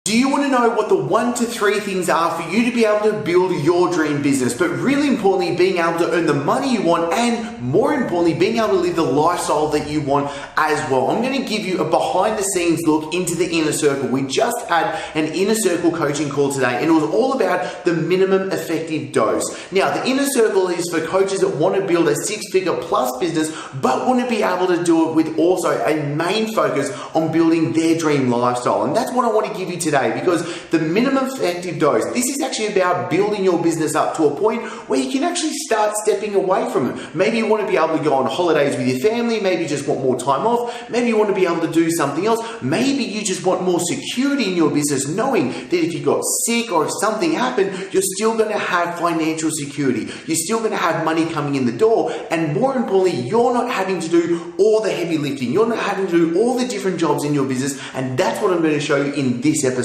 Do you want to know what the 1 to 3 things are for you to be able to build your dream business, but really importantly, being able to earn the money you want and more importantly, being able to live the lifestyle that you want as well? I'm going to give you a behind the scenes look into the inner circle. We just had an inner circle coaching call today and it was all about the minimum effective dose. Now, the inner circle is for coaches that want to build a 6-figure plus business, but want to be able to do it with also a main focus on building their dream lifestyle. And that's what I want to give you today. Because the minimum effective dose, this is actually about building your business up to a point where you can actually start stepping away from it. Maybe you want to be able to go on holidays with your family. Maybe you just want more time off. Maybe you want to be able to do something else. Maybe you just want more security in your business, knowing that if you got sick or if something happened, you're still going to have financial security. You're still going to have money coming in the door. And more importantly, you're not having to do all the heavy lifting. You're not having to do all the different jobs in your business. And that's what I'm going to show you in this episode.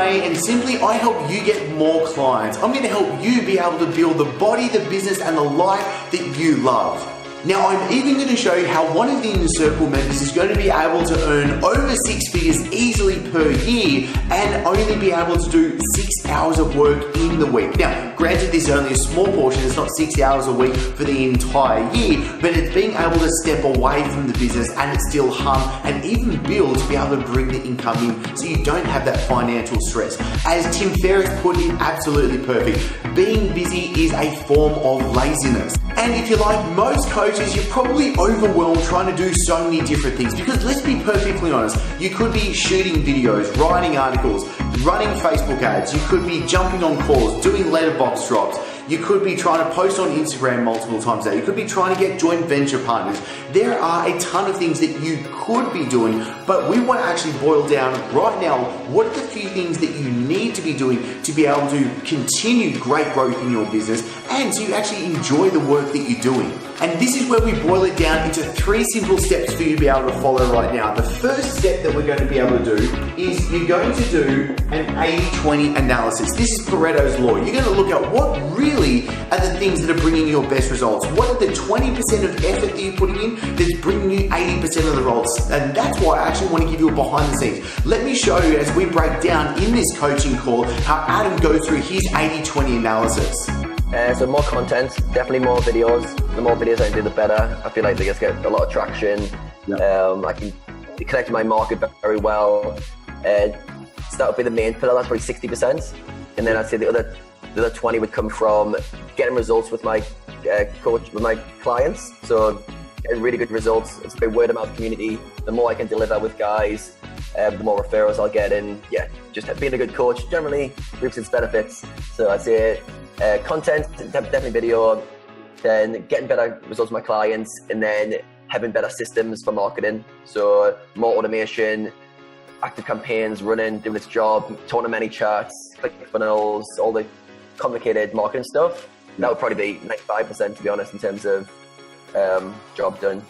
And simply I help you get more clients. I'm going to help you be able to build the body, the business and the life that you love. Now, I'm even going to show you how one of the Inner Circle members is going to be able to earn over 6 figures easily per year and only be able to do 6 hours of work in the week. Now, granted, this is only a small portion. It's not 6 hours a week for the entire year, but it's being able to step away from the business and it still hum and even build to be able to bring the income in so you don't have that financial stress. As Tim Ferriss put it, absolutely perfect. Being busy is a form of laziness. And if you're like most coaches, you're probably overwhelmed trying to do so many different things because let's be perfectly honest, you could be shooting videos, writing articles, running Facebook ads, you could be jumping on calls, doing letterbox drops, you could be trying to post on Instagram multiple times a day, you could be trying to get joint venture partners. There are a ton of things that you could be doing, but we want to actually boil down right now, what are the few things that you need to be doing to be able to continue great growth in your business and so you actually enjoy the work that you're doing. And this is where we boil it down into 3 simple steps for you to be able to follow right now. The first step that we're going to be able to do is you're going to do an 80-20 analysis. This is Pareto's law. You're going to look at what really are the things that are bringing you your best results. What are the 20% of effort that you're putting in that's bringing you 80% of the results? And that's why I actually want to give you a behind the scenes. Let me show you as we break down in this coaching call how Adam goes through his 80-20 analysis. So more content, definitely more videos. The more videos I do, the better. I feel like they just get a lot of traction. Yep. I can connect to my market very well. So that would be the main pillar. That's probably 60%. And then I'd say the other 20 would come from getting results with my coach, with my clients. So getting really good results. It's a word of mouth community. The more I can deliver with guys, the more referrals I'll get. And yeah, just being a good coach generally reaps its benefits. So I'd say content, definitely video, then getting better results with my clients, and then having better systems for marketing. So more automation, active campaigns running, doing its job, toning many charts, click funnels, all the complicated marketing stuff. That would probably be 95% to be honest in terms of job done.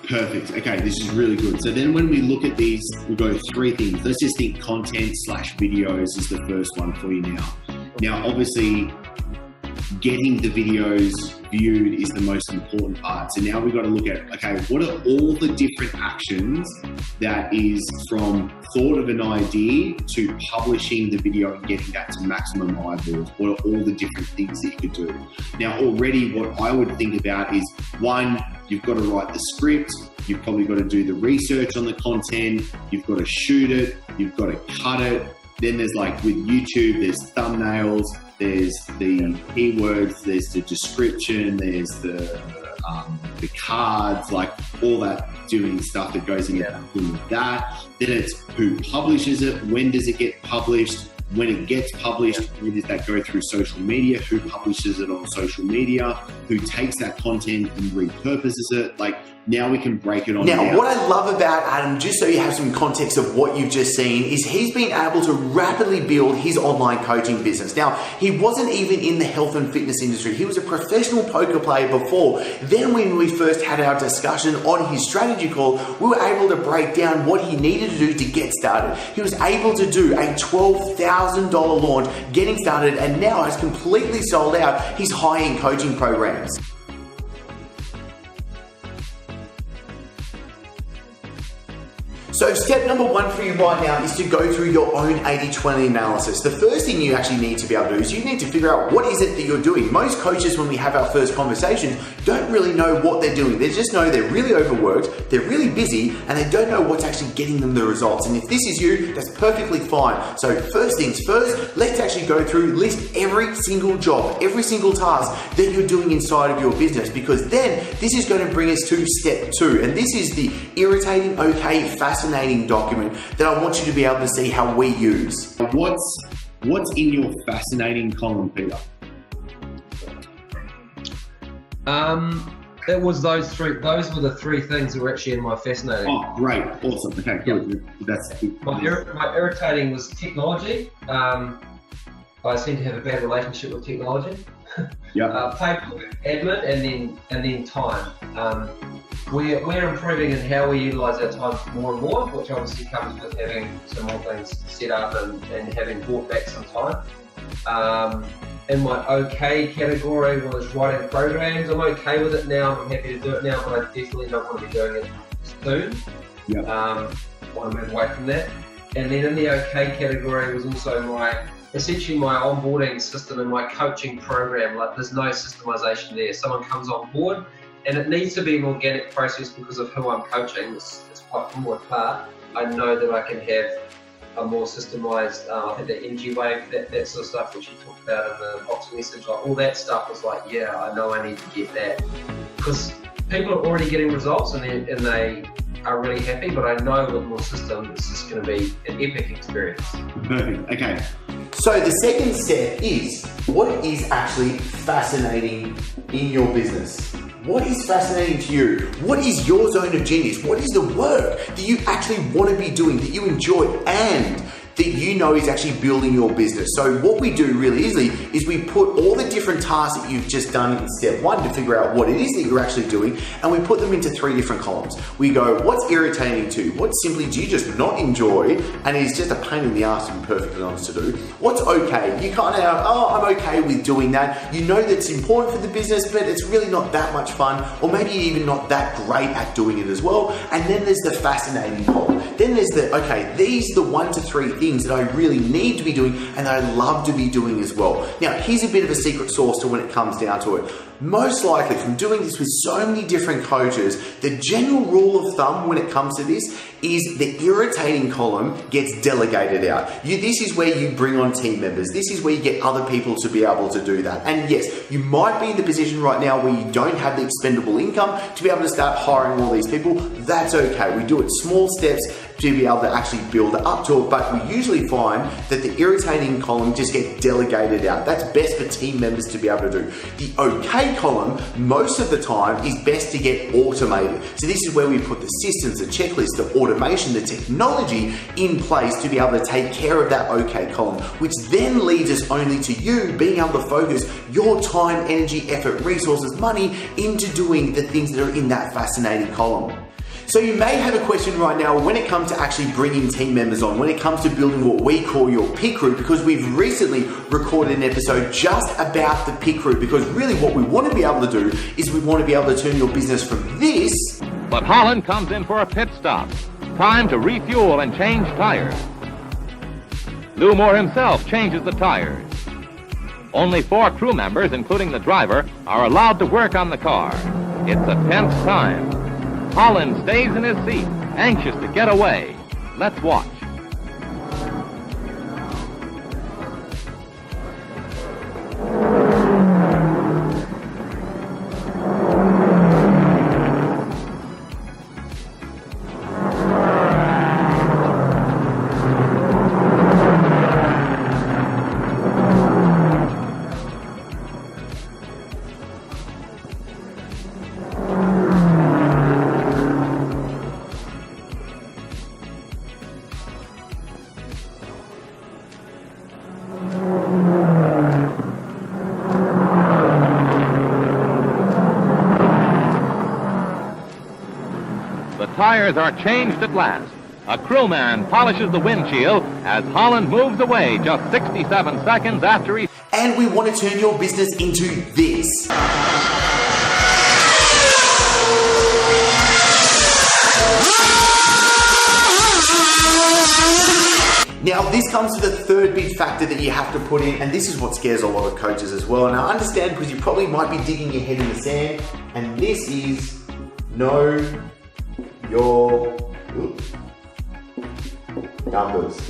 Perfect. Okay, this is really good. So then when we look at these, we've got 3 things. Let's just think content/videos is the first one for you now. Now, obviously, getting the videos viewed is the most important part. So now we've got to look at, okay, what are all the different actions that is from thought of an idea to publishing the video and getting that to maximum eyeballs? What are all the different things that you could do? Now, already what I would think about is 1, you've got to write the script. You've probably got to do the research on the content. You've got to shoot it. You've got to cut it. Then there's like with YouTube, there's thumbnails, there's the keywords, there's the description, there's the cards, like all that doing stuff that goes into that. Then it's who publishes it, when does it get published, when it gets published, where does that go through social media, who publishes it on social media, who takes that content and repurposes it. Like Now we can break it on Now, down. what I love about Adam, just so you have some context of what you've just seen, is he's been able to rapidly build his online coaching business. Now, he wasn't even in the health and fitness industry. He was a professional poker player before. Then when we first had our discussion on his strategy call, we were able to break down what he needed to do to get started. He was able to do a $12,000 launch getting started, and now has completely sold out his high-end coaching programs. So step number one for you right now is to go through your own 80-20 analysis. The first thing you actually need to be able to do is you need to figure out what is it that you're doing. Most coaches, when we have our first conversations, don't really know what they're doing. They just know they're really overworked, they're really busy, and they don't know what's actually getting them the results. And if this is you, that's perfectly fine. So first things first, let's actually go through, list every single job, every single task that you're doing inside of your business, because then this is going to bring us to step two. And this is the irritating, okay, fascinating document that I want you to be able to see how we use. What's in your fascinating column, Peter? It was those three. Those were the three things that were actually in my fascinating. Oh, great, awesome. Okay, good. That's my irritating was technology. I seem to have a bad relationship with technology. Yeah. Paperwork, admin, and then time. We're improving in how we utilise our time more and more, which obviously comes with having some more things set up and having bought back some time. In my okay category was writing programs. I'm okay with it now. I'm happy to do it now, but I definitely don't want to be doing it soon. Yeah. Want to move away from that. And then in the okay category was also essentially my onboarding system and my coaching program. Like, there's no systemization there. Someone comes on board, and it needs to be an organic process because of who I'm coaching. It's quite more apart. I know that I can have a more systemized, I think the energy wave, that sort of stuff, which you talked about in the box message, like all that stuff was like, yeah, I know I need to get that. Because people are already getting results and they are really happy, but I know with more system, it's just going to be an epic experience. Perfect, okay. So the second step is, what is actually fascinating in your business? What is fascinating to you? What is your zone of genius? What is the work that you actually want to be doing, that you enjoy, and that you know is actually building your business? So what we do really easily is we put all the different tasks that you've just done in step one to figure out what it is that you're actually doing, and we put them into three different columns. We go, what's irritating to you? What simply do you just not enjoy and is just a pain in the ass, to be perfectly honest, to do? What's okay? You kind of, I'm okay with doing that. You know that it's important for the business, but it's really not that much fun, or maybe even not that great at doing it as well. And then there's the fascinating column. Then there's the, okay, these are the 1 to 3 things that I really need to be doing and that I love to be doing as well. Now, here's a bit of a secret sauce to when it comes down to it. Most likely, from doing this with so many different coaches, the general rule of thumb when it comes to this is the irritating column gets delegated out. This is where you bring on team members. This is where you get other people to be able to do that. And yes, you might be in the position right now where you don't have the expendable income to be able to start hiring all these people. That's okay. We do it small steps to be able to actually build up to it, but we usually find that the irritating column just gets delegated out. That's best for team members to be able to do. The okay column, most of the time, is best to get automated. So this is where we put the systems, the checklist, the automation, the technology in place to be able to take care of that okay column, which then leads us only to you being able to focus your time, energy, effort, resources, money into doing the things that are in that fascinating column. So you may have a question right now when it comes to actually bringing team members on, when it comes to building what we call your pit crew, because we've recently recorded an episode just about the pit crew, because really what we want to be able to do is we want to be able to turn your business from this. But Holland comes in for a pit stop. Time to refuel and change tires. Lou Moore himself changes the tires. Only 4 crew members, including the driver, are allowed to work on the car. It's a tense time. Holland stays in his seat, anxious to get away. Let's watch. tires are changed at last. A crewman polishes the windshield as Holland moves away just 67 seconds after he... And we want to turn your business into this. Now, this comes to the third big factor that you have to put in, and this is what scares a lot of coaches as well. And I understand because you probably might be digging your head in the sand, and this is know your numbers.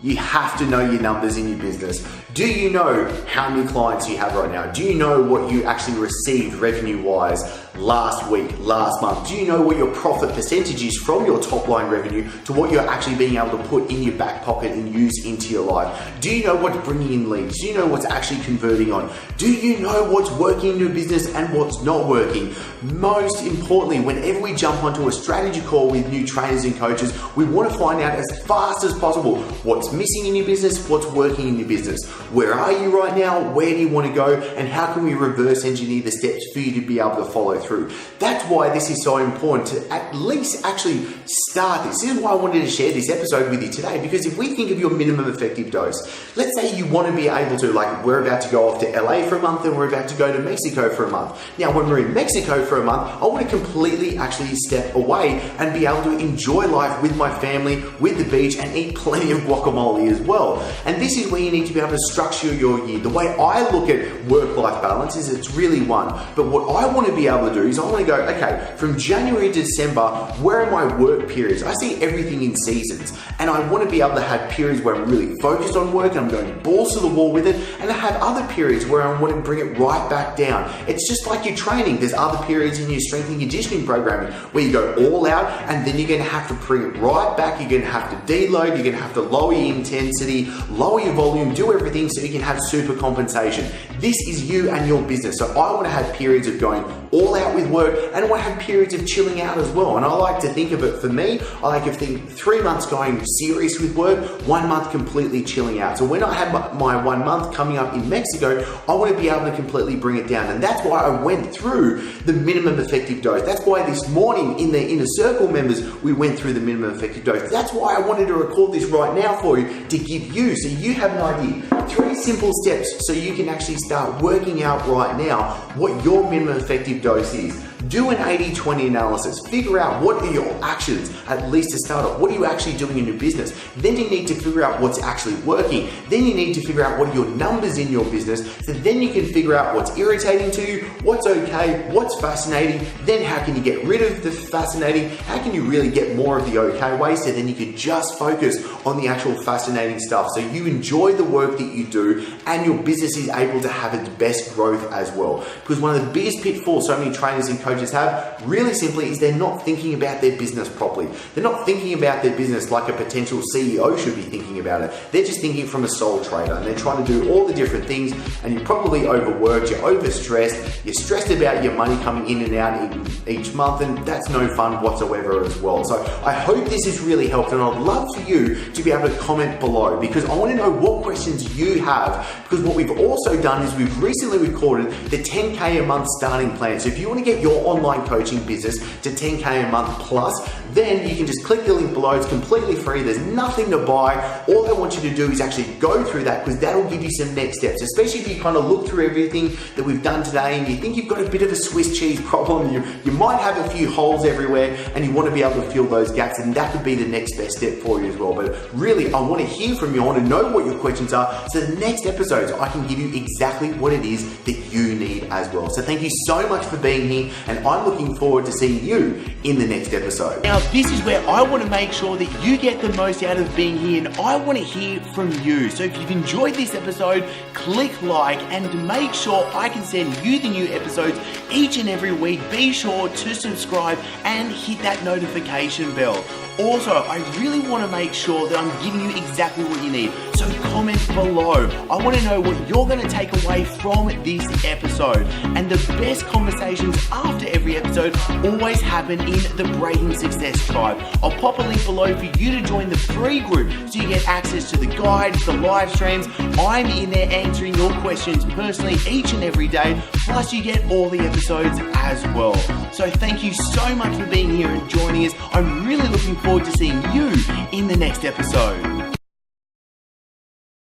You have to know your numbers in your business. Do you know how many clients you have right now? Do you know what you actually received revenue-wise last week, last month? Do you know what your profit percentage is from your top line revenue to what you're actually being able to put in your back pocket and use into your life? Do you know what's bringing in leads? Do you know what's actually converting on? Do you know what's working in your business and what's not working? Most importantly, whenever we jump onto a strategy call with new trainers and coaches, we want to find out as fast as possible what's missing in your business, what's working in your business. Where are you right now? Where do you want to go? And how can we reverse engineer the steps for you to be able to follow through? That's why this is so important to at least actually start this. This is why I wanted to share this episode with you today, because if we think of your minimum effective dose, let's say you want to be able to, like, we're about to go off to LA for a month and we're about to go to Mexico for a month. Now, when we're in Mexico for a month, I want to completely actually step away and be able to enjoy life with my family, with the beach, and eat plenty of guacamole as well. And this is where you need to be able to structure your year. The way I look at work-life balance is it's really one. But what I want to be able to do is I want to go, okay, from January to December, where are my work periods? I see everything in seasons. And I want to be able to have periods where I'm really focused on work and I'm going balls to the wall with it. And I have other periods where I want to bring it right back down. It's just like your training. There's other periods in your strength and conditioning programming where you go all out and then you're going to have to bring it right back. You're going to have to deload. You're going to have to lower your intensity, lower your volume, do everything so you can have super compensation. This is you and your business. So I want to have periods of going all out with work and I want to have periods of chilling out as well. And I like to think of it, for me, I like to think 3 months going serious with work, 1 month completely chilling out. So when I have my 1 month coming up in Mexico, I want to be able to completely bring it down. And that's why I went through the minimum effective dose. That's why this morning in the Inner Circle members, we went through the minimum effective dose. That's why I wanted to record this right now for you, to give you, so you have an idea. 3 simple steps so you can actually start working out right now what your minimum effective dose is. Do an 80-20 analysis. Figure out what are your actions, at least to start off. What are you actually doing in your business? Then you need to figure out what's actually working. Then you need to figure out what are your numbers in your business. So then you can figure out what's irritating to you, what's okay, what's fascinating. Then how can you get rid of the fascinating? How can you really get more of the okay way so then you can just focus on the actual fascinating stuff so you enjoy the work that you do and your business is able to have its best growth as well. Because one of the biggest pitfalls so many trainers and coaches have, really simply, is they're not thinking about their business properly. They're not thinking about their business like a potential CEO should be thinking about it. They're just thinking from a sole trader and they're trying to do all the different things, and you're probably overworked, you're overstressed, you're stressed about your money coming in and out each month, and that's no fun whatsoever as well. So I hope this has really helped, and I'd love for you to be able to comment below because I want to know what questions you have, because what we've also done is we've recently recorded the 10K a month starting plan. So if you want to get your online coaching business to 10K a month plus, then you can just click the link below. It's completely free. There's nothing to buy. All I want you to do is actually go through that, because that'll give you some next steps, especially if you kind of look through everything that we've done today and you think you've got a bit of a Swiss cheese problem. You might have a few holes everywhere and you want to be able to fill those gaps, and that could be the next best step for you as well. But really, I want to hear from you. I want to know what your questions are, so the next episodes I can give you exactly what it is that you need as well. So thank you so much for being here, and I'm looking forward to seeing you in the next episode. Now, this is where I want to make sure that you get the most out of being here, and I want to hear from you. So if you've enjoyed this episode, click like and make sure I can send you the new episodes each and every week. Be sure to subscribe and hit that notification bell. Also, I really want to make sure that I'm giving you exactly what you need. So comment below. I want to know what you're going to take away from this episode. And the best conversations after every episode always happen in the Breaking Success Tribe. I'll pop a link below for you to join the free group so you get access to the guides, the live streams. I'm in there answering your questions personally each and every day, plus you get all the episodes as well. So thank you so much for being here and joining us. I'm really looking forward to seeing you in the next episode.